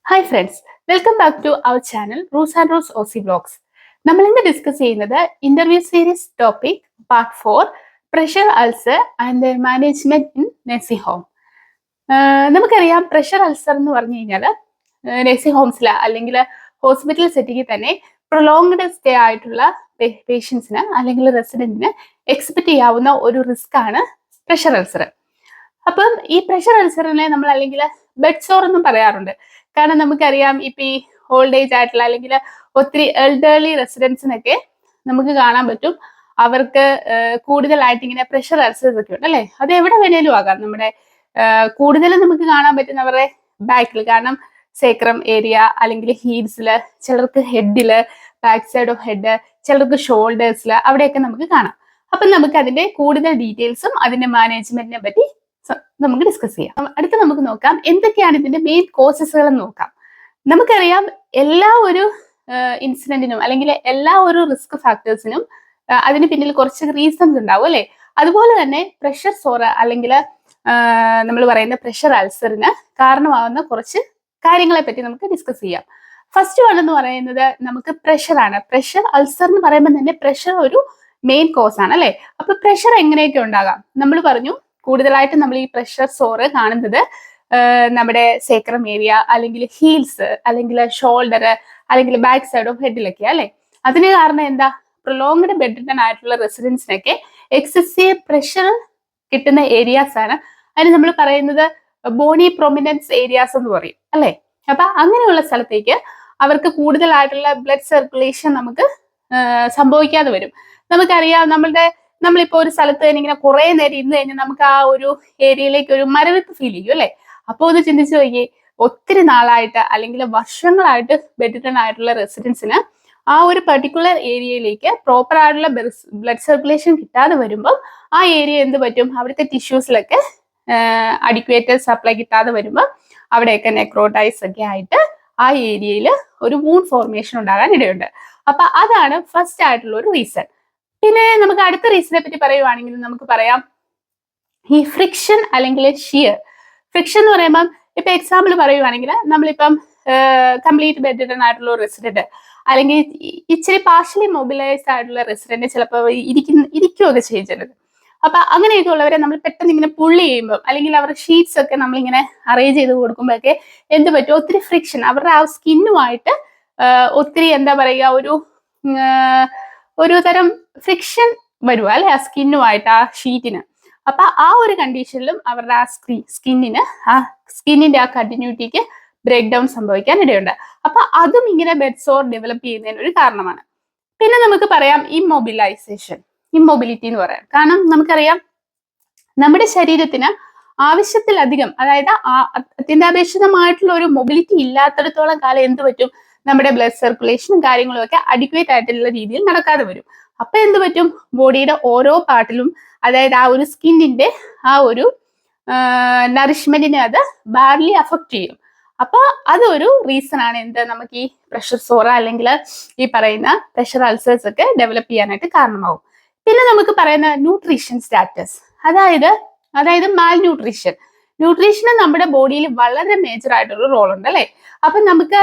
Hi friends, welcome back to our channel Roos and Roos Aussie vlogs. നമ്മൾ ഇന്ന് discuss ചെയ്യുന്നത് interview series topic part 4 pressure ulcer and management in nursing home. നമുക്കറിയാം pressure ulcer എന്ന് പറഞ്ഞു കഴിഞ്ഞാൽ nursing ഹോംസിൽ അല്ലെങ്കിൽ hospital സെറ്റിങ്ങിൽ തന്നെ prolonged stay ആയിട്ടുള്ള പേഷ്യൻസിന് അല്ലെങ്കിൽ റെസിഡന്റിന് എക്സ്പെക്ട് ചെയ്യാവുന്ന ഒരു റിസ്ക് ആണ് പ്രഷർ അൾസർ. അപ്പം ഈ പ്രഷർ അൾസറിനെ നമ്മൾ അല്ലെങ്കിൽ ബെഡ് സോർ എന്നും പറയാറുണ്ട്. കാരണം നമുക്കറിയാം ഇപ്പൊ ഈ ഓൾഡ് ഏജ് ആയിട്ടുള്ള അല്ലെങ്കിൽ ഒത്തിരി എൽഡർലി റെസിഡൻസിനൊക്കെ നമുക്ക് കാണാൻ പറ്റും അവർക്ക് കൂടുതലായിട്ട് ഇങ്ങനെ പ്രഷർ അൾസേഴ്സ് ഒക്കെ ഉണ്ട് അല്ലെ. അത് എവിടെ വേണേലും ആകാം. നമ്മുടെ കൂടുതലും നമുക്ക് കാണാൻ പറ്റുന്നവരുടെ ബാക്കിൽ, കാരണം സേക്രം ഏരിയ അല്ലെങ്കിൽ ഹീൽസില്, ചിലർക്ക് ഹെഡില്, ബാക്ക് സൈഡ് ഓഫ് ഹെഡ്, ചിലർക്ക് ഷോൾഡേഴ്സിൽ, അവിടെയൊക്കെ നമുക്ക് കാണാം. അപ്പൊ നമുക്ക് അതിന്റെ കൂടുതൽ ഡീറ്റെയിൽസും അതിന്റെ മാനേജ്മെന്റിനെ പറ്റി നമുക്ക് ഡിസ്കസ് ചെയ്യാം. അടുത്ത നമുക്ക് നോക്കാം എന്തൊക്കെയാണ് ഇതിന്റെ മെയിൻ കോസസുകൾ എന്ന് നോക്കാം. നമുക്കറിയാം എല്ലാ ഒരു ഇൻസിഡന്റിനും അല്ലെങ്കിൽ എല്ലാ ഒരു റിസ്ക് ഫാക്ടേഴ്സിനും അതിന് പിന്നിൽ കുറച്ച് റീസൺസ് ഉണ്ടാവും അല്ലെ. അതുപോലെ തന്നെ പ്രഷർ സോർ അല്ലെങ്കിൽ നമ്മൾ പറയുന്ന പ്രഷർ അൾസറിന് കാരണമാവുന്ന കുറച്ച് കാര്യങ്ങളെ പറ്റി നമുക്ക് ഡിസ്കസ് ചെയ്യാം. ഫസ്റ്റ് വൺ എന്ന് പറയുന്നത് നമുക്ക് പ്രഷർ ആണ്. പ്രഷർ അൾസർ എന്ന് പറയുമ്പോൾ തന്നെ പ്രഷർ ഒരു മെയിൻ കോസ് ആണ് അല്ലെ. അപ്പൊ പ്രഷർ എങ്ങനെയൊക്കെ ഉണ്ടാകാം നമ്മൾ പറഞ്ഞു. കൂടുതലായിട്ട് നമ്മൾ ഈ പ്രഷർ സോറ് കാണുന്നത് നമ്മുടെ സേക്രം ഏരിയ അല്ലെങ്കിൽ ഹീൽസ് അല്ലെങ്കിൽ ഷോൾഡർ അല്ലെങ്കിൽ ബാക്ക് സൈഡ് ഓഫ് ഹെഡിലൊക്കെ അല്ലെ. അതിന് കാരണം എന്താ? പ്രൊലോങ്ഡ് ബെഡ് റിഡൻ ആയിട്ടുള്ള റെസിഡൻസിനൊക്കെ എക്സസീവ് പ്രഷർ കിട്ടുന്ന ഏരിയാസ് ആണ്. അതിന് നമ്മൾ പറയുന്നത് ബോണി പ്രൊമിനൻസ് ഏരിയാസ് എന്ന് പറയും അല്ലെ. അപ്പൊ അങ്ങനെയുള്ള സ്ഥലത്തേക്ക് അവർക്ക് കൂടുതലായിട്ടുള്ള ബ്ലഡ് സർക്കുലേഷൻ നമുക്ക് സംഭവിക്കാതെ വരും. നമുക്കറിയാം നമ്മളിപ്പോ ഒരു സ്ഥലത്ത് തന്നെ ഇങ്ങനെ കുറെ നേരം ഇരുന്ന് കഴിഞ്ഞാൽ നമുക്ക് ആ ഒരു ഏരിയയിലേക്ക് ഒരു മരവിപ്പ് ഫീൽ ചെയ്യും അല്ലെ. അപ്പൊ ഒന്ന് ചിന്തിച്ചു നോക്കിയേ, ഒത്തിരി നാളായിട്ട് അല്ലെങ്കിൽ വർഷങ്ങളായിട്ട് ബെഡ് റിഡൻ ആയിട്ടുള്ള റെസിഡൻസിന് ആ ഒരു പെർട്ടിക്കുലർ ഏരിയയിലേക്ക് പ്രോപ്പർ ആയിട്ടുള്ള ബ്ലഡ് സർക്കുലേഷൻ കിട്ടാതെ വരുമ്പോൾ ആ ഏരിയ എന്ത് പറ്റും? അവിടുത്തെ ടിഷ്യൂസിലൊക്കെ അഡിക്വേറ്റ് സപ്ലൈ കിട്ടാതെ വരുമ്പോൾ അവിടെയൊക്കെ നെക്രോട്ടൈസ് ഒക്കെ ആയിട്ട് ആ ഏരിയയിൽ ഒരു വൂണ്ട് ഫോർമേഷൻ ഉണ്ടാകാൻ ഇടയുണ്ട്. അപ്പൊ അതാണ് ഫസ്റ്റ് ആയിട്ടുള്ള ഒരു റീസൺ. പിന്നെ നമുക്ക് അടുത്ത റീസണെ പറ്റി പറയുവാണെങ്കിൽ നമുക്ക് പറയാം ഈ ഫ്രിക്ഷൻ അല്ലെങ്കിൽ ഷിയർ. ഫ്രിക്ഷൻ എന്ന് പറയുമ്പോൾ ഇപ്പൊ എക്സാമ്പിൾ പറയുവാണെങ്കിൽ നമ്മളിപ്പം കംപ്ലീറ്റ് ബെഡ് റിഡൻ ആയിട്ടുള്ള റെസിഡന്റ് അല്ലെങ്കിൽ ഇച്ചിരി പാർഷ്യലി മൊബിലൈസ്ഡ് ആയിട്ടുള്ള റെസിഡന്റ് ചിലപ്പോൾ ഇരിക്കുകയൊക്കെ ചെയ്തിരുന്നത്. അപ്പൊ അങ്ങനെയൊക്കെ ഉള്ളവരെ നമ്മൾ പെട്ടെന്ന് ഇങ്ങനെ പുള്ളി ചെയ്യുമ്പോൾ അല്ലെങ്കിൽ അവരുടെ ഷീറ്റ്സ് ഒക്കെ നമ്മളിങ്ങനെ അറേഞ്ച് ചെയ്ത് കൊടുക്കുമ്പോഴൊക്കെ എന്ത് പറ്റും? ഒത്തിരി ഫ്രിക്ഷൻ അവരുടെ ആ സ്കിന്നുമായിട്ട് ഒത്തിരി എന്താ പറയുക ഒരു തരം ഫ്രിക്ഷൻ വരുക അല്ലെ ആ സ്കിന്നുമായിട്ട് ആ ഷീറ്റിന്. അപ്പൊ ആ ഒരു കണ്ടീഷനിലും അവരുടെ ആ സ്കിന്നിന്റെ ആ കണ്ടിന്യൂറ്റിക്ക് ബ്രേക്ക് ഡൗൺ സംഭവിക്കാൻ ഇടയുണ്ട്. അപ്പൊ അതും ഇങ്ങനെ ബെഡ് സോർ ഡെവലപ്പ് ചെയ്യുന്നതിന് ഒരു കാരണമാണ്. പിന്നെ നമുക്ക് പറയാം ഇമ്മൊബിലിറ്റി എന്ന് പറയാം. കാരണം നമുക്കറിയാം നമ്മുടെ ശരീരത്തിന് ആവശ്യത്തിലധികം, അതായത് അത്യന്താപേക്ഷിതമായിട്ടുള്ള ഒരു മൊബിലിറ്റി ഇല്ലാത്തിടത്തോളം കാലം എന്ത് പറ്റും? നമ്മുടെ ബ്ലഡ് സർക്കുലേഷനും കാര്യങ്ങളും ഒക്കെ അഡിക്വേറ്റ് ആയിട്ടുള്ള രീതിയിൽ നടക്കാതെ വരും. അപ്പൊ എന്ത് പറ്റും? ബോഡിയുടെ ഓരോ പാർട്ടിലും, അതായത് ആ ഒരു സ്കിന്നിന്റെ ആ ഒരു നറിഷ്മെന്റിനെ അത് ബാഡ്ലി അഫക്റ്റ് ചെയ്യും. അപ്പൊ അതൊരു റീസൺ ആണ് എന്ത് നമുക്ക് ഈ പ്രഷർ സോറ അല്ലെങ്കിൽ ഈ പറയുന്ന പ്രഷർ അൾസേഴ്സ് ഒക്കെ ഡെവലപ്പ് ചെയ്യാനായിട്ട് കാരണമാവും. പിന്നെ നമുക്ക് പറയുന്ന ന്യൂട്രീഷൻ സ്റ്റാറ്റസ്, അതായത് മാൽ ന്യൂട്രീഷന് നമ്മുടെ ബോഡിയിൽ വളരെ മേജർ ആയിട്ടുള്ള റോൾ ഉണ്ട് അല്ലെ. അപ്പൊ നമുക്ക്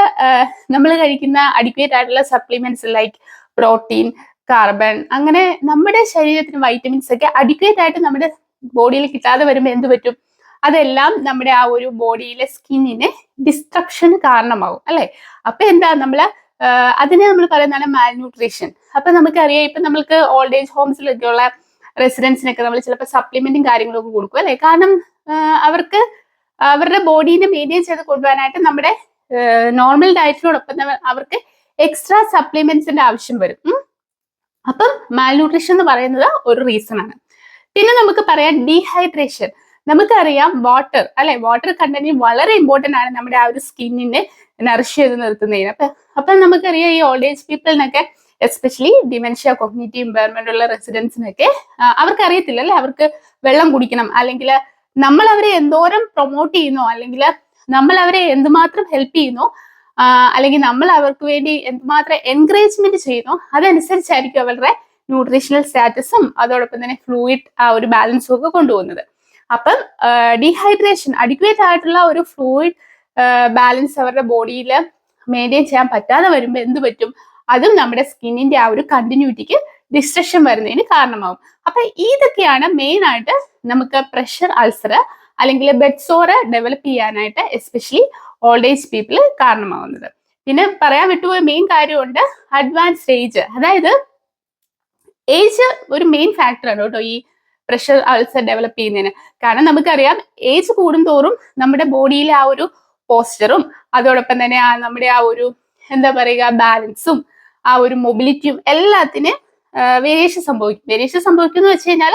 നമ്മൾ കഴിക്കുന്ന അഡിക്വേറ്റ് ആയിട്ടുള്ള സപ്ലിമെന്റ്സ് ലൈക്ക് പ്രോട്ടീൻ, കാർബൺ, അങ്ങനെ നമ്മുടെ ശരീരത്തിന് വൈറ്റമിൻസ് ഒക്കെ അഡിക്വേറ്റ് ആയിട്ട് നമ്മുടെ ബോഡിയിൽ കിട്ടാതെ വരുമ്പോൾ എന്ത് പറ്റും? അതെല്ലാം നമ്മുടെ ആ ഒരു ബോഡിയിലെ സ്കിന്നിന് ഡിസ്ട്രക്ഷന് കാരണമാവും അല്ലെ. അപ്പൊ എന്താ അതിനെ നമ്മൾ പറയുന്നതാണ് മാൽ ന്യൂട്രീഷൻ. അപ്പൊ നമുക്കറിയാം ഇപ്പൊ നമ്മൾക്ക് ഓൾഡ് ഏജ് ഹോംസിലൊക്കെ ഉള്ള റെസിഡൻസിനൊക്കെ നമ്മൾ ചിലപ്പോൾ സപ്ലിമെന്റും കാര്യങ്ങളൊക്കെ കൊടുക്കും അല്ലെ. കാരണം അവർക്ക് അവരുടെ ബോഡീനെ മെയിൻറ്റെയിൻ ചെയ്ത് കൊണ്ടുപോകാനായിട്ട് നമ്മുടെ നോർമൽ ഡയറ്റിനോടൊപ്പം അവർക്ക് എക്സ്ട്രാ സപ്ലിമെന്റ്സിന്റെ ആവശ്യം വരും. അപ്പം മാൽ ന്യൂട്രീഷൻ എന്ന് പറയുന്നത് ഒരു റീസൺ ആണ്. പിന്നെ നമുക്ക് പറയാം ഡീഹൈഡ്രേഷൻ. നമുക്കറിയാം വാട്ടർ കണ്ടന്റ് വളരെ ഇമ്പോർട്ടന്റ് ആണ് നമ്മുടെ ആ ഒരു സ്കിന്നിനെ നറിഷ് ചെയ്ത് നിർത്തുന്നതിന്. അപ്പൊ നമുക്കറിയാം ഈ ഓൾഡ് ഏജ് പീപ്പിളിനൊക്കെ എസ്പെഷ്യലി ഡിമെൻഷ്യ, കോഗ്നിറ്റീവ് ഇമ്പയർമെന്റ് ഉള്ള റെസിഡൻസിനൊക്കെ അവർക്ക് അറിയത്തില്ല അല്ലെ അവർക്ക് വെള്ളം കുടിക്കണം, അല്ലെങ്കിൽ നമ്മൾ അവരെ എന്തോരം പ്രൊമോട്ട് ചെയ്യുന്നോ, അല്ലെങ്കിൽ നമ്മൾ അവരെ എന്തുമാത്രം ഹെൽപ്പ് ചെയ്യുന്നോ, അല്ലെങ്കിൽ നമ്മൾ അവർക്ക് വേണ്ടി എന്തുമാത്രം എൻകറേജ്മെന്റ് ചെയ്യുന്നോ അതനുസരിച്ചായിരിക്കും അവരുടെ ന്യൂട്രീഷണൽ സ്റ്റാറ്റസും അതോടൊപ്പം തന്നെ ഫ്ലൂയിഡ് ആ ഒരു ബാലൻസും ഒക്കെ കൊണ്ടുപോകുന്നത്. അപ്പം ഡീഹൈഡ്രേഷൻ, അഡിക്വേറ്റ് ആയിട്ടുള്ള ഒരു ഫ്ലൂയിഡ് ബാലൻസ് അവരുടെ ബോഡിയിൽ മെയിൻറ്റെയിൻ ചെയ്യാൻ പറ്റാതെ വരുമ്പോൾ എന്ത് പറ്റും? അതും നമ്മുടെ സ്കിന്നിന്റെ ആ ഒരു കണ്ടിന്യൂറ്റിക്ക് ഡിസ്ട്രക്ഷൻ വരുന്നതിന് കാരണമാവും. അപ്പൊ ഇതൊക്കെയാണ് മെയിൻ ആയിട്ട് നമുക്ക് പ്രഷർ അൾസർ അല്ലെങ്കിൽ ബെഡ് സോർ ഡെവലപ്പ് ചെയ്യാനായിട്ട് എസ്പെഷ്യലി ഓൾഡ് ഏജ് പീപ്പിൾ കാരണമാവുന്നത്. പിന്നെ പറയാൻ വിട്ടുപോയ മെയിൻ കാര്യമുണ്ട്, അഡ്വാൻസ്ഡ് ഏജ്. അതായത് ഏജ് ഒരു മെയിൻ ഫാക്ടറാണ് കേട്ടോ ഈ പ്രഷർ അൾസർ ഡെവലപ്പ് ചെയ്യുന്നതിന്. കാരണം നമുക്കറിയാം ഏജ് കൂടുന്തോറും നമ്മുടെ ബോഡിയിലെ ആ ഒരു പോസ്ചറും അതോടൊപ്പം തന്നെ നമ്മുടെ ആ ഒരു എന്താ പറയുക ബാലൻസും ആ ഒരു മൊബിലിറ്റിയും എല്ലാത്തിനും വേരിയേഷൻ സംഭവിക്കും. വേരിയേഷൻ സംഭവിക്കും എന്ന് വെച്ച് കഴിഞ്ഞാൽ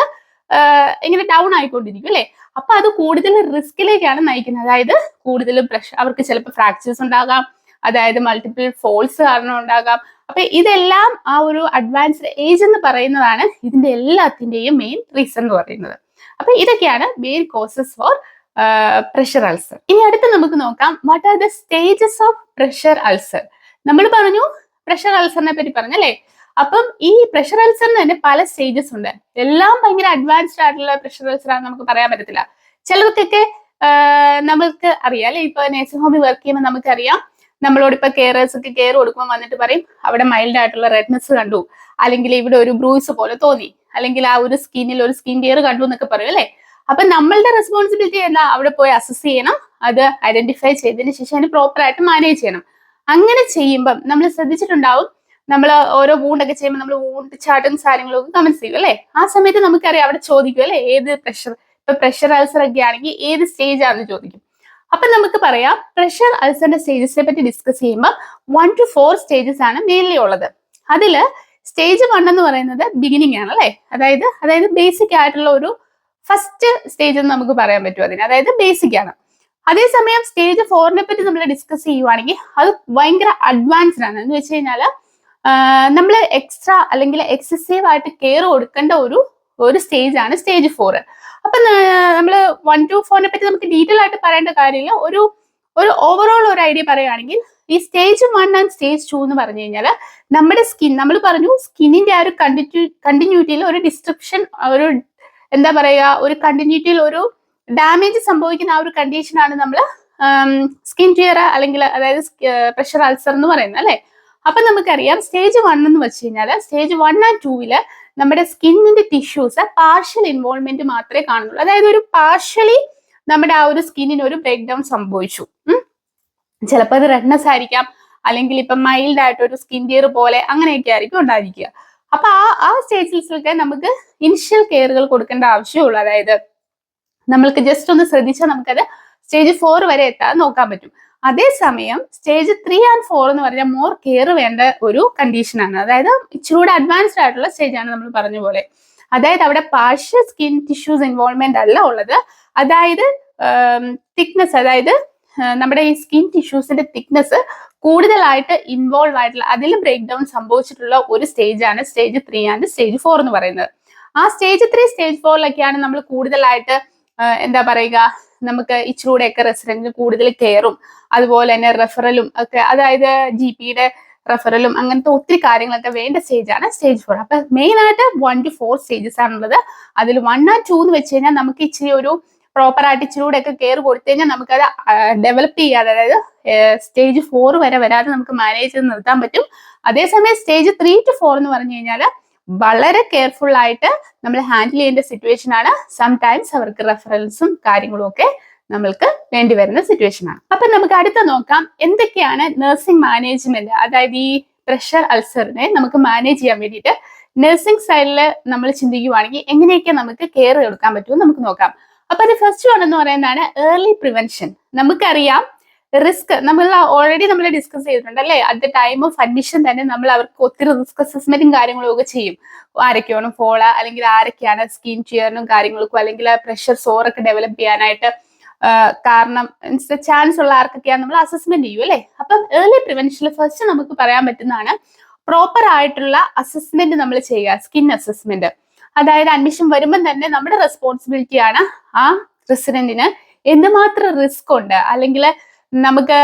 ഇങ്ങനെ ഡൗൺ ആയിക്കൊണ്ടിരിക്കും അല്ലെ. അപ്പൊ അത് കൂടുതൽ റിസ്കിലേക്കാണ് നയിക്കുന്നത്. അതായത് കൂടുതൽ പ്രഷർ, അവർക്ക് ചിലപ്പോൾ ഫ്രാക്ചേഴ്സ് ഉണ്ടാകാം, അതായത് മൾട്ടിപ്പിൾ ഫോൾസ് കാരണം ഉണ്ടാകാം. അപ്പൊ ഇതെല്ലാം ആ ഒരു അഡ്വാൻസ്ഡ് ഏജ് എന്ന് പറയുന്നതാണ് ഇതിന്റെ എല്ലാത്തിന്റെയും മെയിൻ റീസൺ എന്ന് പറയുന്നത്. അപ്പൊ ഇതൊക്കെയാണ് main causes for pressure ulcer. ഇനി അടുത്ത് നമുക്ക് നോക്കാം, what are the stages of pressure ulcer. നമ്മൾ പറഞ്ഞു പ്രഷർ അൾസറിനെ പറ്റി പറഞ്ഞല്ലേ. അപ്പം ഈ പ്രഷർ അൾസറിന് തന്നെ പല സ്റ്റേജസ് ഉണ്ട്. എല്ലാം ഭയങ്കര അഡ്വാൻസ്ഡ് ആയിട്ടുള്ള പ്രഷർ അൾസർ ആണെന്ന് നമുക്ക് പറയാൻ പറ്റത്തില്ല. ചിലർക്കൊക്കെ നമുക്ക് അറിയാം അല്ലെ, ഇപ്പൊ നേഴ്സിംഗ് ഹോമിൽ വർക്ക് ചെയ്യുമ്പോൾ നമുക്കറിയാം, നമ്മളോട് ഇപ്പൊ കെയറേഴ്സ് ഒക്കെ കെയർ കൊടുക്കുമ്പോൾ വന്നിട്ട് പറയും അവിടെ മൈൽഡ് ആയിട്ടുള്ള റെഡ്നെസ് കണ്ടു, അല്ലെങ്കിൽ ഇവിടെ ഒരു ബ്രൂസ് പോലെ തോന്നി, അല്ലെങ്കിൽ ആ ഒരു സ്കിന്നിൽ ഒരു സ്കിൻ ടിയർ കണ്ടു എന്നൊക്കെ പറയും അല്ലെ. അപ്പൊ നമ്മളുടെ റെസ്പോൺസിബിലിറ്റി എന്താ? അവിടെ പോയി അസസ് ചെയ്യണം, അത് ഐഡന്റിഫൈ ചെയ്തതിന് ശേഷം അതിന് പ്രോപ്പർ ആയിട്ട് മാനേജ് ചെയ്യണം. അങ്ങനെ ചെയ്യുമ്പം നമ്മൾ ശ്രദ്ധിച്ചിട്ടുണ്ടാവും, നമ്മൾ ഓരോ വൂണ്ടൊക്കെ ചെയ്യുമ്പോൾ നമ്മൾ വൂണ്ട് ചാർട്ടും കാര്യങ്ങളും ഒക്കെ കമന്റ് ചെയ്യും അല്ലെ. ആ സമയത്ത് നമുക്കറിയാം അവിടെ ചോദിക്കും അല്ലെ, ഏത് പ്രഷർ, ഇപ്പൊ പ്രഷർ അൾസർ ഒക്കെ ആണെങ്കിൽ ഏത് സ്റ്റേജ് ആണെന്ന് ചോദിക്കും. അപ്പൊ നമുക്ക് പറയാം പ്രഷർ അൾസറിന്റെ സ്റ്റേജസിനെ പറ്റി ഡിസ്കസ് ചെയ്യുമ്പോൾ 1 to 4 സ്റ്റേജസ് ആണ് മെയിൻലി ഉള്ളത്. അതില് സ്റ്റേജ് 1 എന്ന് പറയുന്നത് ബിഗിനിങ് ആണ് അല്ലെ. അതായത് ബേസിക് ആയിട്ടുള്ള ഒരു ഫസ്റ്റ് സ്റ്റേജ് എന്ന് നമുക്ക് പറയാൻ പറ്റും അതിന്, അതായത് ബേസിക് ആണ്. അതേസമയം സ്റ്റേജ് 4നെ പറ്റി നമ്മൾ ഡിസ്കസ് ചെയ്യുവാണെങ്കിൽ അത് ഭയങ്കര അഡ്വാൻസ്ഡ് ആണ്. എന്ന് വെച്ച് കഴിഞ്ഞാൽ നമ്മൾ എക്സ്ട്രാ അല്ലെങ്കിൽ എക്സസീവ് ആയിട്ട് കെയർ കൊടുക്കേണ്ട ഒരു സ്റ്റേജ് ആണ് സ്റ്റേജ് 4. അപ്പൊ നമ്മൾ 1 to 4നെ പറ്റി നമുക്ക് ഡീറ്റെയിൽ ആയിട്ട് പറയേണ്ട കാര്യമില്ല. ഒരു ഓവറോൾ ഒരു ഐഡിയ പറയുകയാണെങ്കിൽ ഈ സ്റ്റേജ് 1 ആൻഡ് സ്റ്റേജ് 2 എന്ന് പറഞ്ഞു കഴിഞ്ഞാൽ നമ്മുടെ സ്കിൻ, നമ്മൾ പറഞ്ഞു സ്കിന്നിന്റെ ആ ഒരു കണ്ടിന്യൂറ്റിയിൽ ഒരു ഡിസ്ട്രക്ഷൻ, ഒരു എന്താ പറയുക, ഒരു കണ്ടിന്യൂറ്റിയിൽ ഒരു ഡാമേജ് സംഭവിക്കുന്ന ആ ഒരു കണ്ടീഷനാണ് നമ്മൾ സ്കിൻ ടിയർ അല്ലെങ്കിൽ അതായത് പ്രഷർ അൾസർ എന്ന് പറയുന്നത് അല്ലെ. അപ്പൊ നമുക്കറിയാം സ്റ്റേജ് 1 എന്ന് വെച്ച് കഴിഞ്ഞാൽ സ്റ്റേജ് 1 and 2 നമ്മുടെ സ്കിന്നിന്റെ ടിഷ്യൂസ് പാർഷ്യൽ ഇൻവോൾവ്മെന്റ് മാത്രമേ കാണുന്നുള്ളൂ. അതായത് ഒരു പാർഷ്യലി നമ്മുടെ ആ ഒരു സ്കിന്നിന് ഒരു ബ്രേക്ക് ഡൗൺ സംഭവിച്ചു. ചിലപ്പോൾ അത് റെഡ്നെസ് ആയിരിക്കാം, അല്ലെങ്കിൽ ഇപ്പൊ മൈൽഡ് ആയിട്ട് ഒരു സ്കിൻ ടിയർ പോലെ അങ്ങനെയൊക്കെ ആയിരിക്കും ഉണ്ടായിരിക്കുക. അപ്പൊ ആ സ്റ്റേജിലൊക്കെ നമുക്ക് ഇനിഷ്യൽ കെയറുകൾ കൊടുക്കേണ്ട ആവശ്യമുള്ളൂ. അതായത് നമ്മൾക്ക് ജസ്റ്റ് ഒന്ന് ശ്രദ്ധിച്ചാൽ നമുക്കത് സ്റ്റേജ് 4 വരെ എത്താൻ നോക്കാൻ പറ്റും. അതേസമയം സ്റ്റേജ് 3 and 4 എന്ന് പറഞ്ഞാൽ മോർ കെയർ വേണ്ട ഒരു കണ്ടീഷനാണ്. അതായത് ഇച്ചിരൂടെ അഡ്വാൻസ്ഡ് ആയിട്ടുള്ള സ്റ്റേജ് ആണ് നമ്മൾ പറഞ്ഞ പോലെ. അതായത് അവിടെ പാർഷ്യൽ സ്കിൻ ടിഷ്യൂസ് ഇൻവോൾവ്മെന്റ് അല്ല ഉള്ളത്. അതായത് തിക്നെസ്, അതായത് നമ്മുടെ ഈ സ്കിൻ ടിഷ്യൂസിന്റെ തിക്നെസ് കൂടുതലായിട്ട് ഇൻവോൾവ് ആയിട്ടുള്ള, അതിൽ ബ്രേക്ക് ഡൗൺ സംഭവിച്ചിട്ടുള്ള ഒരു സ്റ്റേജ് ആണ് സ്റ്റേജ് 3 and സ്റ്റേജ് 4 എന്ന് പറയുന്നത്. ആ സ്റ്റേജ് 3 സ്റ്റേജ് 4 നമ്മൾ കൂടുതലായിട്ട് എന്താ പറയുക, നമുക്ക് ഇച്ചിരൂടെയൊക്കെ റെസിഡന്റിന് കൂടുതൽ കെയറും അതുപോലെ തന്നെ റെഫറലും ഒക്കെ, അതായത് GPയുടെ റെഫറലും അങ്ങനത്തെ ഒത്തിരി കാര്യങ്ങളൊക്കെ വേണ്ട സ്റ്റേജ് ആണ് സ്റ്റേജ് 4. അപ്പൊ മെയിൻ ആയിട്ട് 1 to 4 സ്റ്റേജസ് ആണുള്ളത്. അതിൽ 1 and 2 എന്ന് വെച്ച് കഴിഞ്ഞാൽ നമുക്ക് ഇച്ചിരി ഒരു പ്രോപ്പർ ആയിട്ട് ഇച്ചിരൂടെയൊക്കെ കെയർ കൊടുത്തു കഴിഞ്ഞാൽ നമുക്കത് ഡെവലപ്പ് ചെയ്യാതെ, അതായത് സ്റ്റേജ് 4 വരെ വരാതെ നമുക്ക് മാനേജ് ചെയ്ത് നിർത്താൻ പറ്റും. അതേസമയം സ്റ്റേജ് 3 to 4 എന്ന് പറഞ്ഞു കഴിഞ്ഞാൽ വളരെ കെയർഫുൾ ആയിട്ട് നമ്മൾ ഹാൻഡിൽ ചെയ്യേണ്ട സിറ്റുവേഷൻ ആണ്. സംടൈംസ് അവർക്ക് റെഫറൻസും കാര്യങ്ങളും ഒക്കെ നമ്മൾക്ക് വേണ്ടി വരുന്ന സിറ്റുവേഷൻ ആണ്. അപ്പൊ നമുക്ക് അടുത്ത നോക്കാം എന്തൊക്കെയാണ് നഴ്സിംഗ് മാനേജ്മെന്റ്, അതായത് ഈ പ്രഷർ അൾസറിനെ നമുക്ക് മാനേജ് ചെയ്യാൻ വേണ്ടിയിട്ട് നഴ്സിംഗ് സൈഡിൽ നമ്മൾ ചിന്തിക്കുവാണെങ്കിൽ എങ്ങനെയൊക്കെ നമുക്ക് കെയർ എടുക്കാൻ പറ്റുമെന്ന് നമുക്ക് നോക്കാം. അപ്പൊ അത് ഫസ്റ്റ് വൺ എന്ന് പറയുന്നതാണ് ഏർലി പ്രിവെൻഷൻ. നമുക്കറിയാം റിസ്ക് നമ്മൾ ഓൾറെഡി നമ്മൾ ഡിസ്കസ് ചെയ്തിട്ടുണ്ട് അല്ലെ. At the time of admission തന്നെ നമ്മൾ അവർക്ക് ഒത്തിരി റിസ്ക് അസസ്മെന്റും കാര്യങ്ങളും ഒക്കെ ചെയ്യും. ആരൊക്കെയാണ് ഫോള, അല്ലെങ്കിൽ ആരൊക്കെയാണ് സ്കിൻ ടിയറിനും കാര്യങ്ങൾക്കും അല്ലെങ്കിൽ പ്രഷർ സോറൊക്കെ ഡെവലപ്പ് ചെയ്യാനായിട്ട് കാരണം ചാൻസ് ഉള്ള ആർക്കൊക്കെയാണ് നമ്മൾ അസസ്മെന്റ് ചെയ്യും അല്ലെ. അപ്പം ഏർലി പ്രിവെൻഷനിൽ ഫസ്റ്റ് നമുക്ക് പറയാൻ പറ്റുന്നതാണ് പ്രോപ്പർ ആയിട്ടുള്ള അസസ്മെന്റ് നമ്മൾ ചെയ്യുക, സ്കിൻ അസസ്മെന്റ്. അതായത് അഡ്മിഷൻ വരുമ്പോൾ തന്നെ നമ്മുടെ റെസ്പോൺസിബിലിറ്റി ആണ് ആ റെസിഡന്റിന് എന്തുമാത്രം റിസ്ക് ഉണ്ട്, അല്ലെങ്കിൽ നമുക്ക്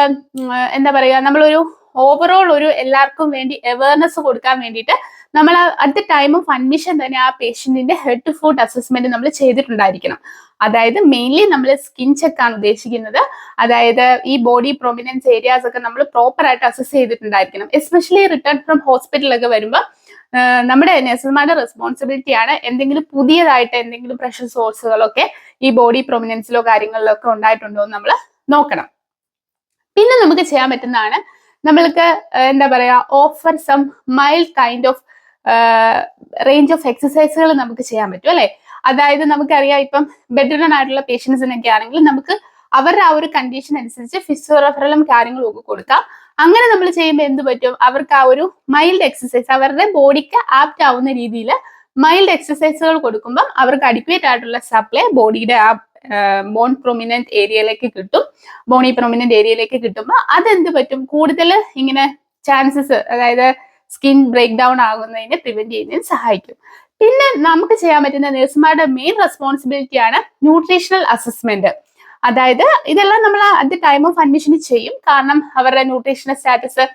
എന്താ പറയുക, നമ്മളൊരു ഓവറോൾ ഒരു എല്ലാവർക്കും വേണ്ടി അവയർനെസ് കൊടുക്കാൻ വേണ്ടിയിട്ട് നമ്മൾ at the time of admission തന്നെ ആ പേഷ്യന്റിന്റെ ഹെഡ് ടു ഫുട്ട് അസസ്മെന്റ് നമ്മൾ ചെയ്തിട്ടുണ്ടായിരിക്കണം. അതായത് മെയിൻലി നമ്മൾ സ്കിൻ ചെക്ക് ആണ് ഉദ്ദേശിക്കുന്നത്. അതായത് ഈ ബോഡി പ്രൊമിനൻസ് ഏരിയാസ് ഒക്കെ നമ്മൾ പ്രോപ്പർ ആയിട്ട് അസസ് ചെയ്തിട്ടുണ്ടായിരിക്കണം. എസ്പെഷ്യലി റിട്ടേൺ ഫ്രം ഹോസ്പിറ്റലൊക്കെ വരുമ്പോൾ നമ്മുടെ നഴ്സുമാരുടെ റെസ്പോൺസിബിലിറ്റി ആണ് എന്തെങ്കിലും പുതിയതായിട്ട് എന്തെങ്കിലും പ്രഷർ സോഴ്സുകളൊക്കെ ഈ ബോഡി പ്രൊമിനൻസിലോ കാര്യങ്ങളിലോ ഒക്കെ ഉണ്ടായിട്ടുണ്ടോ എന്ന് നമ്മൾ നോക്കണം. പിന്നെ നമുക്ക് ചെയ്യാൻ പറ്റുന്നതാണ് നമ്മൾക്ക് എന്താ പറയാ offer some mild kind of range of എക്സസൈസുകൾ നമുക്ക് ചെയ്യാൻ പറ്റും അല്ലെ. അതായത് നമുക്കറിയാം ഇപ്പം ബെഡ് റിഡൺ ആയിട്ടുള്ള പേഷ്യൻസിനൊക്കെ ആണെങ്കിൽ നമുക്ക് അവരുടെ ആ ഒരു കണ്ടീഷൻ അനുസരിച്ച് ഫിസിയോറെഫറലും കാര്യങ്ങളും ഒക്കെ കൊടുക്കാം. അങ്ങനെ നമ്മൾ ചെയ്യുമ്പോൾ എന്ത് പറ്റും, അവർക്ക് ആ ഒരു മൈൽഡ് എക്സസൈസ് അവരുടെ ബോഡിക്ക് ആപ്റ്റ് ആവുന്ന രീതിയിൽ മൈൽഡ് എക്സസൈസുകൾ കൊടുക്കുമ്പോൾ അവർക്ക് അഡിക്വേറ്റ് ആയിട്ടുള്ള സപ്ലൈ ബോഡിയുടെ ആ ബോൺ പ്രൊമിനന്റ് ഏരിയയിലേക്ക് കിട്ടും. ബോണി പ്രൊമിനന്റ് ഏരിയയിലേക്ക് കിട്ടുമ്പോൾ അതെന്ത് പറ്റും, കൂടുതൽ ഇങ്ങനെ ചാൻസസ് അതായത് സ്കിൻ ബ്രേക്ക് ഡൗൺ ആകുന്നതിനെ പ്രിവെന്റ് ചെയ്യുന്നതിന് സഹായിക്കും. പിന്നെ നമുക്ക് ചെയ്യാൻ പറ്റുന്ന നഴ്സുമാരുടെ മെയിൻ റെസ്പോൺസിബിലിറ്റി ആണ് ന്യൂട്രീഷണൽ അസസ്മെന്റ്. അതായത് ഇതെല്ലാം നമ്മൾ at the time of admission ചെയ്യും. കാരണം അവരുടെ ന്യൂട്രീഷണൽ സ്റ്റാറ്റസ്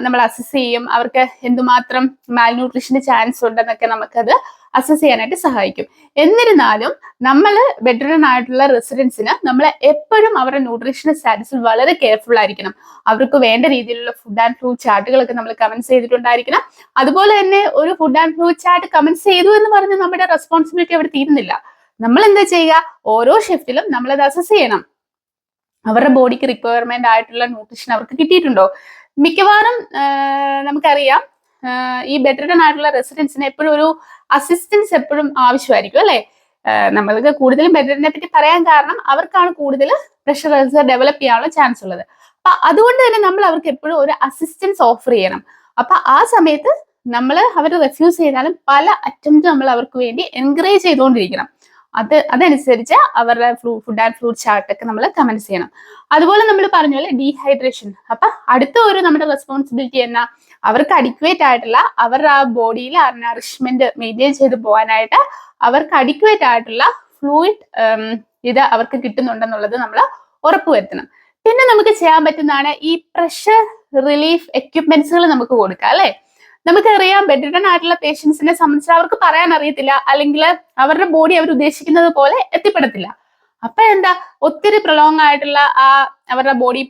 നമ്മൾ അസസ് ചെയ്യും. അവർക്ക് എന്തുമാത്രം മാൽ ന്യൂട്രീഷന് ചാൻസ് ഉണ്ടെന്നൊക്കെ നമുക്കത് അസസ് ചെയ്യാനായിട്ട് സഹായിക്കും. എന്നിരുന്നാലും നമ്മൾ ബെഡ് റിഡൺ ആയിട്ടുള്ള റെസിഡൻസിന് നമ്മൾ എപ്പോഴും അവരുടെ ന്യൂട്രീഷണൽ സ്റ്റാറ്റസിൽ വളരെ കെയർഫുൾ ആയിരിക്കണം. അവർക്ക് വേണ്ട രീതിയിലുള്ള ഫുഡ് ആൻഡ് ഫ്ലൂ ചാർട്ടുകളൊക്കെ നമ്മൾ കമന്റ്സ് ചെയ്തിട്ടുണ്ടായിരിക്കണം. അതുപോലെ തന്നെ ഒരു food and fluid chart comments ചെയ്തു എന്ന് പറഞ്ഞ് നമ്മുടെ റെസ്പോൺസിബിലിറ്റി അവിടെ തീരുന്നില്ല. നമ്മൾ എന്താ ചെയ്യുക, ഓരോ ഷിഫ്റ്റിലും നമ്മളത് അസസ് ചെയ്യണം. അവരുടെ ബോഡിക്ക് റിക്വയർമെന്റ് ആയിട്ടുള്ള ന്യൂട്രീഷൻ അവർക്ക് കിട്ടിയിട്ടുണ്ടോ. മിക്കവാറും നമുക്കറിയാം ഈ ബെഡ് റിഡൺ ആയിട്ടുള്ള റെസിഡൻസിന് എപ്പോഴും ഒരു അസിസ്റ്റൻസ് എപ്പോഴും ആവശ്യമായിരിക്കും അല്ലെ. നമ്മൾക്ക് കൂടുതലും ബെഡ് റിഡനെ പറ്റി പറയാൻ കാരണം അവർക്കാണ് കൂടുതൽ പ്രഷർ അൾസർ ഡെവലപ്പ് ചെയ്യാനുള്ള ചാൻസ് ഉള്ളത്. അപ്പൊ അതുകൊണ്ട് തന്നെ നമ്മൾ അവർക്ക് എപ്പോഴും ഒരു അസിസ്റ്റൻസ് ഓഫർ ചെയ്യണം. അപ്പൊ ആ സമയത്ത് നമ്മൾ അവർ റെഫ്യൂസ് ചെയ്താലും പല അറ്റംപ്റ്റ് നമ്മൾ അവർക്ക് വേണ്ടി എൻകറേജ് ചെയ്തുകൊണ്ടിരിക്കണം. അതനുസരിച്ച് അവരുടെ ഫുഡ് ആൻഡ് ഫ്ലൂ ചാർട്ടൊക്കെ നമ്മൾ കമന്റ് ചെയ്യണം. അതുപോലെ നമ്മൾ പറഞ്ഞ പോലെ ഡീഹൈഡ്രേഷൻ. അപ്പൊ അടുത്ത ഒരു നമ്മുടെ റെസ്പോൺസിബിലിറ്റി എന്നാ, അവർക്ക് അഡിക്വേറ്റ് ആയിട്ടുള്ള അവരുടെ ആ ബോഡിയിൽ ആ നറിഷ്മെന്റ് മെയിൻറ്റെയിൻ ചെയ്ത് പോകാനായിട്ട് അവർക്ക് അഡിക്വേറ്റ് ആയിട്ടുള്ള ഫ്ലൂയിഡ് ഇത് അവർക്ക് കിട്ടുന്നുണ്ടെന്നുള്ളത് നമ്മൾ ഉറപ്പുവരുത്തണം. പിന്നെ നമുക്ക് ചെയ്യാൻ പറ്റുന്നതാണ് ഈ പ്രഷർ റിലീഫ് എക്യുപ്മെന്റ്സുകൾ നമുക്ക് കൊടുക്കാം അല്ലെ. നമുക്കറിയാം ബെഡ് റിഡൺ ആയിട്ടുള്ള പേഷ്യൻസിനെ സംബന്ധിച്ച് അവർക്ക് പറയാൻ അറിയത്തില്ല, അല്ലെങ്കിൽ അവരുടെ ബോഡി അവർ ഉദ്ദേശിക്കുന്നത് പോലെ എത്തിപ്പെടത്തില്ല. അപ്പൊ എന്താ, ഒത്തിരി പ്രൊലോങ് ആയിട്ടുള്ള ആ അവരുടെ ബോഡി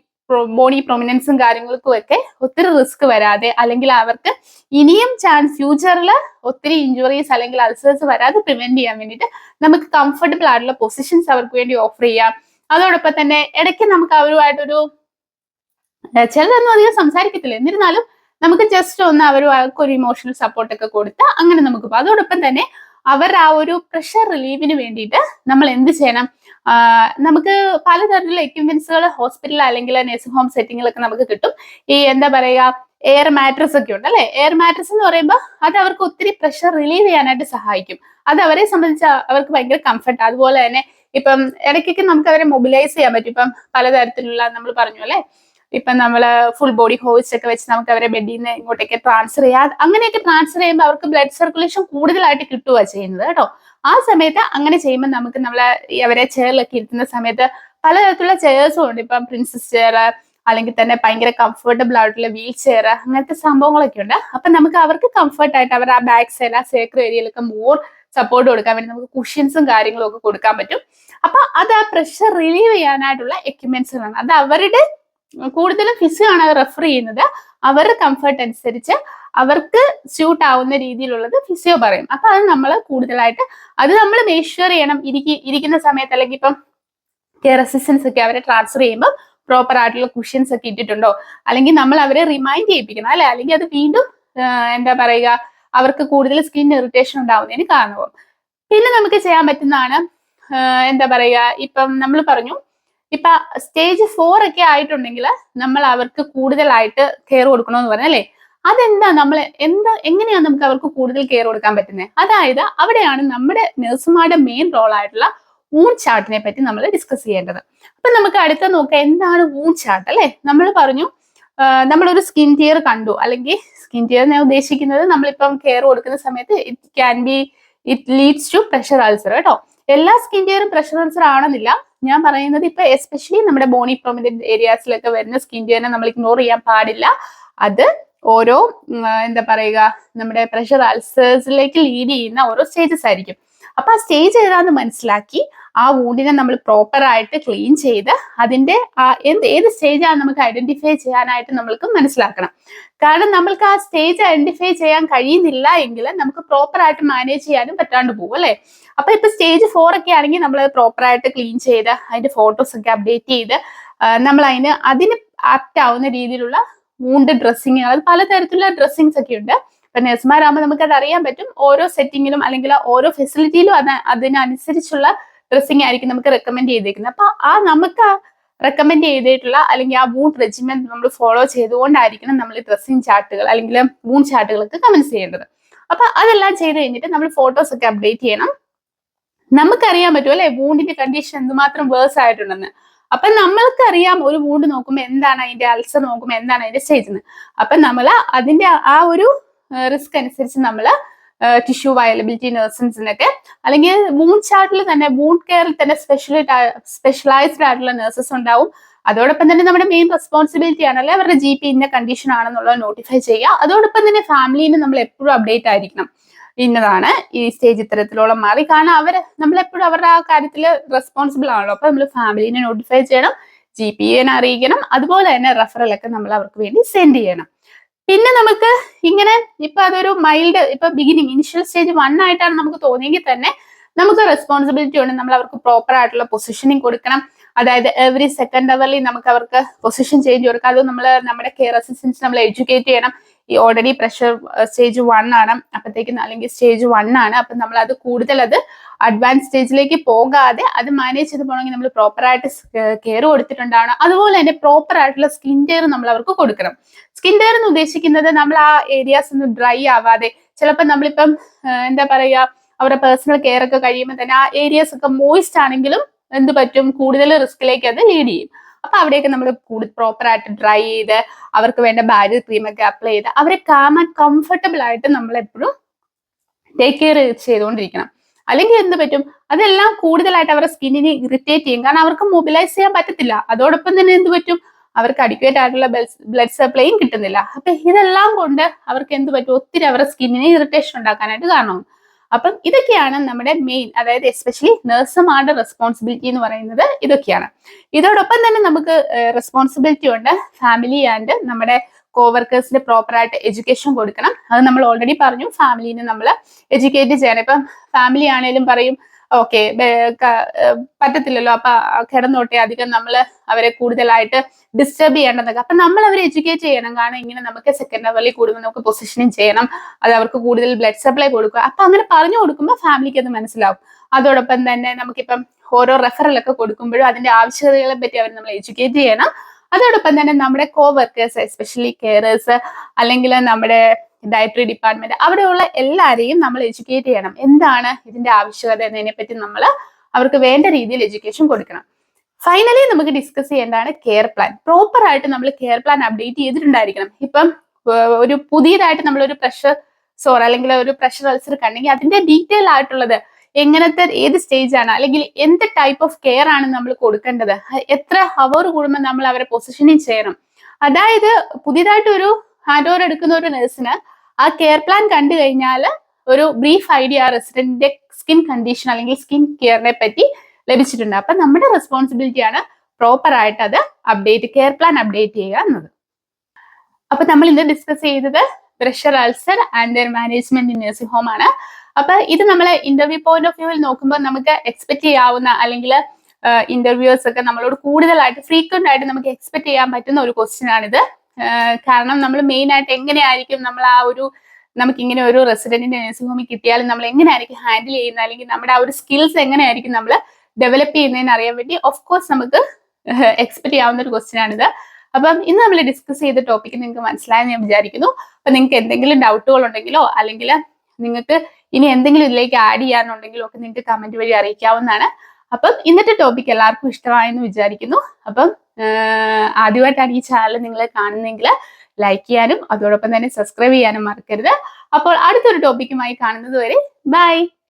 പ്രൊമിനൻസും കാര്യങ്ങൾക്കും ഒക്കെ ഒത്തിരി റിസ്ക് വരാതെ, അല്ലെങ്കിൽ അവർക്ക് ഇനിയും ചാൻസ് ഫ്യൂച്ചറിൽ ഒത്തിരി ഇഞ്ചുറീസ് അല്ലെങ്കിൽ അൾസേഴ്സ് വരാതെ പ്രിവെന്റ് ചെയ്യാൻ വേണ്ടിയിട്ട് നമുക്ക് കംഫർട്ടബിൾ ആയിട്ടുള്ള പൊസിഷൻസ് അവർക്ക് വേണ്ടി ഓഫർ ചെയ്യാം. അതോടൊപ്പം തന്നെ ഇടയ്ക്ക് നമുക്ക് അവരുമായിട്ടൊരു ചിലരൊന്നും അധികം സംസാരിക്കത്തില്ല, എന്നിരുന്നാലും നമുക്ക് ജസ്റ്റ് ഒന്ന് അവർക്ക് ഒരു ഇമോഷണൽ സപ്പോർട്ട് ഒക്കെ കൊടുത്ത് അങ്ങനെ നമുക്ക് പോകും. അതോടൊപ്പം തന്നെ അവർ ആ ഒരു പ്രഷർ റിലീവിന് വേണ്ടിയിട്ട് നമ്മൾ എന്ത് ചെയ്യണം, നമുക്ക് പലതരത്തിലുള്ള എക്യുപ്മെന്റ്സുകൾ ഹോസ്പിറ്റൽ അല്ലെങ്കിൽ നഴ്സിംഗ് ഹോം സെറ്റിങ്ങിലൊക്കെ നമുക്ക് കിട്ടും. ഈ എന്താ പറയുക, എയർ മാട്രസ് ഒക്കെ ഉണ്ട് അല്ലെ. എയർ മാട്രസ് എന്ന് പറയുമ്പോൾ അത് അവർക്ക് ഒത്തിരി പ്രഷർ റിലീവ് ചെയ്യാനായിട്ട് സഹായിക്കും. അത് അവരെ സംബന്ധിച്ച് അവർക്ക് ഭയങ്കര കംഫർട്ട്. അതുപോലെ തന്നെ ഇപ്പം ഇടയ്ക്കൊക്കെ നമുക്ക് അവരെ മൊബിലൈസ് ചെയ്യാൻ പറ്റും. ഇപ്പം പലതരത്തിലുള്ള നമ്മൾ പറഞ്ഞു അല്ലെ, ഇപ്പം നമ്മള് ഫുൾ ബോഡി ഹോസ്റ്റ് ഒക്കെ വെച്ച് നമുക്ക് അവരെ ബെഡിൽ നിന്ന് ഇങ്ങോട്ടേക്ക് ട്രാൻസ്ഫർ ചെയ്യാം. അങ്ങനെയൊക്കെ ട്രാൻസ്ഫർ ചെയ്യുമ്പോൾ അവർക്ക് ബ്ലഡ് സർക്കുലേഷൻ കൂടുതലായിട്ട് കിട്ടുക ചെയ്യുന്നത് കേട്ടോ. ആ സമയത്ത് അങ്ങനെ ചെയ്യുമ്പോൾ നമുക്ക് അവരെ ചെയറിലൊക്കെ ഇരുത്തുന്ന സമയത്ത് പലതരത്തിലുള്ള ചെയർസും ഉണ്ട്. ഇപ്പം പ്രിൻസസ് ചെയർ, അല്ലെങ്കിൽ തന്നെ ഭയങ്കര കംഫർട്ടബിൾ ആയിട്ടുള്ള വീൽ ചെയർ, അങ്ങനത്തെ സംഭവങ്ങളൊക്കെ ഉണ്ട്. അപ്പൊ നമുക്ക് അവർക്ക് കംഫർട്ടായിട്ട് അവർ ആ ബാക്ക് സൈഡ് ആ സേക്രൽ ഏരിയയിലൊക്കെ മോർ സപ്പോർട്ട് കൊടുക്കാൻ വേണ്ടി നമുക്ക് കുഷ്യൻസും കാര്യങ്ങളും ഒക്കെ കൊടുക്കാൻ പറ്റും. അപ്പൊ അത് ആ പ്രഷർ റിലീവ് ചെയ്യാനായിട്ടുള്ള എക്യുപ്മെന്റ്സുകളാണ്. അത് അവരുടെ കൂടുതലും ഫിസിയോ ആണ് റെഫർ ചെയ്യുന്നത്. അവരുടെ കംഫർട്ട് അനുസരിച്ച് അവർക്ക് സ്യൂട്ട് ആവുന്ന രീതിയിലുള്ളത് ഫിസിയോ പറയും. അപ്പൊ അത് നമ്മൾ കൂടുതലായിട്ട് അത് നമ്മൾ മേഷ്വർ ചെയ്യണം. ഇരിക്കുന്ന സമയത്ത് അല്ലെങ്കിൽ ഇപ്പം കെയർ അസിസ്റ്റൻസ് ഒക്കെ അവരെ ട്രാൻസ്ഫർ ചെയ്യുമ്പോൾ പ്രോപ്പർ ആയിട്ടുള്ള കുഷ്യൻസ് ഒക്കെ ഇട്ടിട്ടുണ്ടോ, അല്ലെങ്കിൽ നമ്മൾ അവരെ റിമൈൻഡ് ചെയ്യിപ്പിക്കണം അല്ലെ. അല്ലെങ്കിൽ അത് വീണ്ടും എന്താ പറയുക, അവർക്ക് കൂടുതൽ സ്കിൻ ഇറിറ്റേഷൻ ഉണ്ടാവുന്നതിന് കാരണമാകും. പിന്നെ നമുക്ക് ചെയ്യാൻ പറ്റുന്നതാണ് എന്താ പറയുക, ഇപ്പം നമ്മൾ പറഞ്ഞു ഇപ്പൊ സ്റ്റേജ് 4 ഒക്കെ ആയിട്ടുണ്ടെങ്കിൽ നമ്മൾ അവർക്ക് കൂടുതലായിട്ട് കെയർ കൊടുക്കണമെന്ന് പറഞ്ഞ അല്ലേ. അതെന്താ എങ്ങനെയാണ് നമുക്ക് അവർക്ക് കൂടുതൽ കെയർ കൊടുക്കാൻ പറ്റുന്നത്? അതായത് അവിടെയാണ് നമ്മുടെ നഴ്സുമാരുടെ മെയിൻ റോൾ ആയിട്ടുള്ള വൂണ്ട് ചാർട്ടിനെ പറ്റി നമ്മൾ ഡിസ്കസ് ചെയ്യേണ്ടത്. അപ്പൊ നമുക്ക് അടുത്ത നോക്കാം എന്താണ് വൂണ്ട് ചാർട്ട് അല്ലെ. നമ്മൾ പറഞ്ഞു നമ്മളൊരു സ്കിൻ ടിയർ കണ്ടു, അല്ലെങ്കിൽ സ്കിൻ ടിയർ ഞാൻ ഉദ്ദേശിക്കുന്നത് നമ്മളിപ്പം കെയർ കൊടുക്കുന്ന സമയത്ത് it leads to pressure ulcer കേട്ടോ. എല്ലാ സ്കിൻ ടിയറും പ്രഷർ അൾസർ ആണെന്നില്ല. ഞാൻ പറയുന്നത് ഇപ്പൊ എസ്പെഷ്യലി നമ്മുടെ ബോണി പ്രൊമിനന്റ് ഏരിയാസിലൊക്കെ വരുന്ന സ്കിൻ ടോണിനെ നമ്മൾ ഇഗ്നോർ ചെയ്യാൻ പാടില്ല. അത് ഓരോ എന്താ പറയുക, നമ്മുടെ പ്രഷർ അൾസേഴ്സിലേക്ക് ലീഡ് ചെയ്യുന്ന ഓരോ സ്റ്റേജസ് ആയിരിക്കും. അപ്പൊ ആ സ്റ്റേജ് ഏതാന്ന് മനസ്സിലാക്കി ആ വൂണ്ടിനെ നമ്മൾ പ്രോപ്പർ ആയിട്ട് ക്ലീൻ ചെയ്ത് അതിന്റെ ഏത് സ്റ്റേജാണ് നമുക്ക് ഐഡന്റിഫൈ ചെയ്യാനായിട്ട് നമ്മൾക്ക് മനസ്സിലാക്കണം. കാരണം നമ്മൾക്ക് ആ സ്റ്റേജ് ഐഡന്റിഫൈ ചെയ്യാൻ കഴിയുന്നില്ല എങ്കിൽ നമുക്ക് പ്രോപ്പർ ആയിട്ട് മാനേജ് ചെയ്യാനും പറ്റാണ്ട് പോകും അല്ലെ. അപ്പൊ ഇപ്പൊ സ്റ്റേജ് 4 ഒക്കെ ആണെങ്കിൽ നമ്മൾ പ്രോപ്പർ ആയിട്ട് ക്ലീൻ ചെയ്ത് അതിന്റെ ഫോട്ടോസ് ഒക്കെ അപ്ഡേറ്റ് ചെയ്ത് നമ്മൾ അതിന് ആപ്റ്റ് ആവുന്ന രീതിയിലുള്ള വൂണ്ട് ഡ്രസ്സിങ്, അത് പലതരത്തിലുള്ള ഡ്രസ്സിങ്സ് ഒക്കെ ഉണ്ട്. ഇപ്പൊ നഴ്സുമാരാകുമ്പോൾ നമുക്ക് അത് അറിയാൻ പറ്റും. ഓരോ സെറ്റിങ്ങിലും അല്ലെങ്കിൽ ഓരോ ഫെസിലിറ്റിയിലും അതിനനുസരിച്ചുള്ള ഡ്രസ്സിങ് ആയിരിക്കും നമുക്ക് റെക്കമെൻഡ് ചെയ്തേക്കുന്നത്. അപ്പൊ നമുക്ക് റെക്കമെൻഡ് ചെയ്തിട്ടുള്ള അല്ലെങ്കിൽ ആ വൂണ്ട് റെജിമെന്റ് നമ്മൾ ഫോളോ ചെയ്തുകൊണ്ടായിരിക്കണം നമ്മൾ ഡ്രസ്സിങ് ചാർട്ടുകൾ അല്ലെങ്കിൽ വൂണ്ട് ചാർട്ടുകളൊക്കെ കമൻസ് ചെയ്യേണ്ടത്. അപ്പൊ അതെല്ലാം ചെയ്ത് കഴിഞ്ഞിട്ട് നമ്മൾ ഫോട്ടോസ് ഒക്കെ അപ്ഡേറ്റ് ചെയ്യണം. നമുക്കറിയാൻ പറ്റും അല്ലെ വൂണ്ടിന്റെ കണ്ടീഷൻ എന്തുമാത്രം വേഴ്സ് ആയിട്ടുണ്ടെന്ന്. അപ്പൊ നമ്മൾക്കറിയാം ഒരു വൂണ്ട് നോക്കുമ്പോൾ എന്താണ് അതിന്റെ അൾസർ, നോക്കുമ്പോൾ എന്താണ് അതിന്റെ സ്റ്റേജ് എന്ന്. അപ്പൊ നമ്മൾ അതിന്റെ ആ ഒരു റിസ്ക് അനുസരിച്ച് നമ്മൾ ടിഷ്യൂ വയലബിലിറ്റി നഴ്സസിനൊക്കെ അല്ലെങ്കിൽ വൂണ്ട് ചാർട്ടിൽ തന്നെ വൂണ്ട് കെയറിൽ തന്നെ സ്പെഷ്യലൈസ്ഡ് ആയിട്ടുള്ള നഴ്സസ് ഉണ്ടാവും. അതോടൊപ്പം തന്നെ നമ്മുടെ മെയിൻ റെസ്പോൺസിബിലിറ്റി ആണല്ലേ അവരുടെ GP ഇന്ന കണ്ടീഷൻ ആണെന്നുള്ളത് നോട്ടിഫൈ ചെയ്യുക. അതോടൊപ്പം തന്നെ ഫാമിലിന് നമ്മൾ എപ്പോഴും അപ്ഡേറ്റ് ആയിരിക്കണം, ഇന്നതാണ് ഈ സ്റ്റേജ് ഇത്തരത്തിലോളം മാറി. കാരണം നമ്മളെപ്പോഴും അവരുടെ ആ കാര്യത്തിൽ റെസ്പോൺസിബിൾ ആണല്ലോ. അപ്പൊ നമ്മൾ ഫാമിലിനെ നോട്ടിഫൈ ചെയ്യണം, GPയെ അറിയിക്കണം, അതുപോലെ തന്നെ റെഫറലൊക്കെ നമ്മൾ അവർക്ക് വേണ്ടി സെൻഡ് ചെയ്യണം. പിന്നെ നമുക്ക് ഇങ്ങനെ ഇപ്പൊ അതൊരു മൈൽഡ് ഇപ്പൊ ബിഗിനിങ് ഇനിഷ്യൽ സ്റ്റേജ് 1 ആയിട്ടാണ് നമുക്ക് തോന്നിയെങ്കിൽ തന്നെ നമുക്ക് റെസ്പോൺസിബിലിറ്റി ഉണ്ട്. നമ്മൾ അവർക്ക് പ്രോപ്പർ ആയിട്ടുള്ള പൊസിഷനിങ് കൊടുക്കണം. അതായത് എവറി സെക്കൻഡ് അവർലി നമുക്ക് അവർക്ക് പൊസിഷൻ ചേഞ്ച് കൊടുക്കാം. അത് നമ്മുടെ കെയർ അസിസ്റ്റൻസ് നമ്മൾ എഡ്യൂക്കേറ്റ് ചെയ്യണം. ഈ ഓൾറെഡി പ്രഷർ സ്റ്റേജ് 1 ആണ് അപ്പത്തേക്കും, അല്ലെങ്കിൽ സ്റ്റേജ് 1 ആണ്. അപ്പൊ നമ്മൾ അത് കൂടുതൽ അഡ്വാൻസ് സ്റ്റേജിലേക്ക് പോകാതെ അത് മാനേജ് ചെയ്ത് പോകണമെങ്കിൽ നമ്മൾ പ്രോപ്പർ ആയിട്ട് കെയർ കൊടുത്തിട്ടുണ്ടാവണം. അതുപോലെ തന്നെ പ്രോപ്പർ ആയിട്ടുള്ള സ്കിൻ കെയർ നമ്മൾ അവർക്ക് കൊടുക്കണം. സ്കിൻ കെയർ എന്ന് ഉദ്ദേശിക്കുന്നത് നമ്മൾ ആ ഏരിയാസ് ഒന്നും ഡ്രൈ ആവാതെ, ചിലപ്പോൾ നമ്മളിപ്പം എന്താ പറയുക അവരുടെ പേഴ്സണൽ കെയർ ഒക്കെ കഴിയുമ്പോൾ തന്നെ ആ ഏരിയാസ് ഒക്കെ മോയിസ്റ്റ് ആണെങ്കിലും എന്ത് പറ്റും, കൂടുതൽ റിസ്കിലേക്ക് അത് ലീഡ് ചെയ്യും. അപ്പൊ അവിടെയൊക്കെ നമ്മൾ പ്രോപ്പർ ആയിട്ട് ഡ്രൈ ചെയ്ത് അവർക്ക് വേണ്ട ബാരിയർ ക്രീമൊക്കെ അപ്ലൈ ചെയ്ത് അവരെ കാം ആൻഡ് കംഫർട്ടബിൾ ആയിട്ട് നമ്മൾ എപ്പോഴും ടേക്ക് കെയർ ചെയ്തുകൊണ്ടിരിക്കണം. അല്ലെങ്കിൽ എന്ത് പറ്റും, അതെല്ലാം കൂടുതലായിട്ട് അവരുടെ സ്കിന്നിനെ ഇറിറ്റേറ്റ് ചെയ്യും. കാരണം അവർക്ക് മൊബിലൈസ് ചെയ്യാൻ പറ്റത്തില്ല. അതോടൊപ്പം തന്നെ എന്ത് പറ്റും, അവർക്ക് അഡിക്വേറ്റ് ആയിട്ടുള്ള ബ്ലഡ് സപ്ലൈയും കിട്ടുന്നില്ല. അപ്പൊ ഇതെല്ലാം കൊണ്ട് അവർക്ക് എന്ത് പറ്റും, ഒത്തിരി അവരുടെ സ്കിന്നിനെ ഇറിറ്റേഷൻ ഉണ്ടാക്കാനായിട്ട് കാരണമാകും. അപ്പം ഇതൊക്കെയാണ് നമ്മുടെ മെയിൻ, അതായത് എസ്പെഷ്യലി നഴ്സുമാരുടെ റെസ്പോൺസിബിലിറ്റി എന്ന് പറയുന്നത് ഇതൊക്കെയാണ്. ഇതോടൊപ്പം തന്നെ നമുക്ക് റെസ്പോൺസിബിലിറ്റി ഉണ്ട് ഫാമിലി ആൻഡ് നമ്മുടെ കോവർക്കേഴ്സിന് പ്രോപ്പർ ആയിട്ട് എഡ്യൂക്കേഷൻ കൊടുക്കണം. അത് നമ്മൾ ഓൾറെഡി പറഞ്ഞു, ഫാമിലിനെ നമ്മൾ എഡ്യൂക്കേറ്റ് ചെയ്യണം. ഇപ്പം ഫാമിലി ആണേലും പറയും ഓക്കെ പറ്റത്തില്ലല്ലോ, അപ്പൊ കിടന്നോട്ടെ, അധികം നമ്മൾ അവരെ കൂടുതലായിട്ട് ഡിസ്റ്റർബ് ചെയ്യേണ്ടതൊക്കെ. അപ്പൊ നമ്മൾ അവരെ എഡ്യൂക്കേറ്റ് ചെയ്യണം. കാരണം ഇങ്ങനെ നമുക്ക് സെക്കൻഡ് അവറിൽ കൂടുമ്പോൾ നമുക്ക് പൊസിഷനിങ് ചെയ്യണം, അത് അവർക്ക് കൂടുതൽ ബ്ലഡ് സപ്ലൈ കൊടുക്കുക. അപ്പൊ അങ്ങനെ പറഞ്ഞു കൊടുക്കുമ്പോൾ ഫാമിലിക്ക് അത് മനസ്സിലാവും. അതോടൊപ്പം തന്നെ നമുക്കിപ്പം ഓരോ റെഫറലൊക്കെ കൊടുക്കുമ്പോഴും അതിന്റെ ആവശ്യകതകളെ പറ്റി അവർ നമ്മൾ എഡ്യൂക്കേറ്റ് ചെയ്യണം. അതോടൊപ്പം തന്നെ നമ്മുടെ കോവർക്കേഴ്സ്, എസ്പെഷ്യലി കെയറേഴ്സ് അല്ലെങ്കിൽ നമ്മുടെ ഡയറ്ററി ഡിപ്പാർട്ട്മെന്റ്, അവിടെയുള്ള എല്ലാവരെയും നമ്മൾ എഡ്യൂക്കേറ്റ് ചെയ്യണം. എന്താണ് ഇതിന്റെ ആവശ്യകത എന്നതിനെ പറ്റി നമ്മൾ അവർക്ക് വേണ്ട രീതിയിൽ എഡ്യൂക്കേഷൻ കൊടുക്കണം. ഫൈനലി നമുക്ക് ഡിസ്കസ് ചെയ്യേണ്ടതാണ് കെയർ പ്ലാൻ. പ്രോപ്പർ ആയിട്ട് നമ്മൾ കെയർ പ്ലാൻ അപ്ഡേറ്റ് ചെയ്തിട്ടുണ്ടായിരിക്കണം. ഇപ്പം ഒരു പുതിയതായിട്ട് നമ്മളൊരു പ്രഷർ സോർ അല്ലെങ്കിൽ ഒരു പ്രഷർ അൾസർ കണ്ടെങ്കിൽ അതിന്റെ ഡീറ്റെയിൽ ആയിട്ടുള്ളത് എങ്ങനത്തെ ഏത് സ്റ്റേജ് ആണ് അല്ലെങ്കിൽ എന്ത് ടൈപ്പ് ഓഫ് കെയർ ആണ് നമ്മൾ കൊടുക്കേണ്ടത്, എത്ര ഹവർ കൂടുമ്പോൾ നമ്മൾ അവരെ പൊസിഷനിങ് ചെയ്യണം. അതായത് പുതിയതായിട്ട് ഒരു ഹാൻഡ് ഓവർ എടുക്കുന്ന ഒരു നഴ്സിന് ആ കെയർ പ്ലാൻ കണ്ടു കഴിഞ്ഞാൽ ഒരു ബ്രീഫ് ഐഡിയ റെസിഡന്റിന്റെ സ്കിൻ കണ്ടീഷൻ അല്ലെങ്കിൽ സ്കിൻ കെയറിനെ പറ്റി ലഭിച്ചിട്ടുണ്ട്. അപ്പൊ നമ്മുടെ റെസ്പോൺസിബിലിറ്റി ആണ് പ്രോപ്പർ ആയിട്ട് അത് കെയർ പ്ലാൻ അപ്ഡേറ്റ് ചെയ്യുക എന്നത്. അപ്പൊ നമ്മൾ ഇന്ന് ഡിസ്കസ് ചെയ്തത് pressure ulcer and management in nursing home ആണ്. അപ്പൊ ഇത് നമ്മൾ ഇന്റർവ്യൂ പോയിന്റ് ഓഫ് വ്യൂവിൽ നോക്കുമ്പോൾ നമുക്ക് എക്സ്പെക്ട് ചെയ്യാവുന്ന അല്ലെങ്കിൽ ഇന്റർവ്യൂസ് ഒക്കെ നമ്മളോട് കൂടുതലായിട്ട് ഫ്രീക്വന്റ് ആയിട്ട് നമുക്ക് എക്സ്പെക്ട് ചെയ്യാൻ പറ്റുന്ന ഒരു ക്വസ്റ്റ്യൻ ആണിത്. കാരണം നമ്മൾ മെയിൻ ആയിട്ട് എങ്ങനെയായിരിക്കും നമ്മൾ നമുക്ക് ഇങ്ങനെ ഒരു റെസിഡന്റിന്റെ നഴ്സിംഗ് ഹോമിൽ കിട്ടിയാലും നമ്മൾ എങ്ങനെയായിരിക്കും ഹാൻഡിൽ ചെയ്യുന്നത്, അല്ലെങ്കിൽ നമ്മുടെ ആ ഒരു സ്കിൽസ് എങ്ങനെയായിരിക്കും നമ്മൾ ഡെവലപ്പ് ചെയ്യുന്നതെന്ന് അറിയാൻ വേണ്ടി ഓഫ് കോഴ്സ് നമുക്ക് എക്സ്പെക്ട് ചെയ്യാവുന്ന ഒരു ക്വസ്റ്റ്യൻ ആണിത്. അപ്പം ഇന്ന് നമ്മൾ ഡിസ്കസ് ചെയ്ത ടോപ്പിക് നിങ്ങൾക്ക് മനസ്സിലായെന്ന് ഞാൻ വിചാരിക്കുന്നു. അപ്പൊ നിങ്ങൾക്ക് എന്തെങ്കിലും ഡൗട്ടുകൾ ഉണ്ടെങ്കിലോ അല്ലെങ്കിൽ നിങ്ങൾക്ക് ഇനി എന്തെങ്കിലും ഇതിലേക്ക് ആഡ് ചെയ്യാനുണ്ടെങ്കിലോ ഒക്കെ നിങ്ങൾക്ക് കമന്റ് വഴി അറിയിക്കാവുന്നതാണ്. അപ്പം ഇന്നത്തെ ടോപ്പിക് എല്ലാവർക്കും ഇഷ്ടമായെന്ന് വിചാരിക്കുന്നു. അപ്പം ആദ്യമായിട്ടാണ് ഈ ചാനൽ നിങ്ങൾ കാണുന്നതെങ്കിൽ ലൈക്ക് ചെയ്യാനും അതോടൊപ്പം തന്നെ സബ്സ്ക്രൈബ് ചെയ്യാനും മറക്കരുത്. അപ്പോൾ അടുത്തൊരു ടോപ്പിക്കുമായി കാണുന്നത് വരെ ബൈ.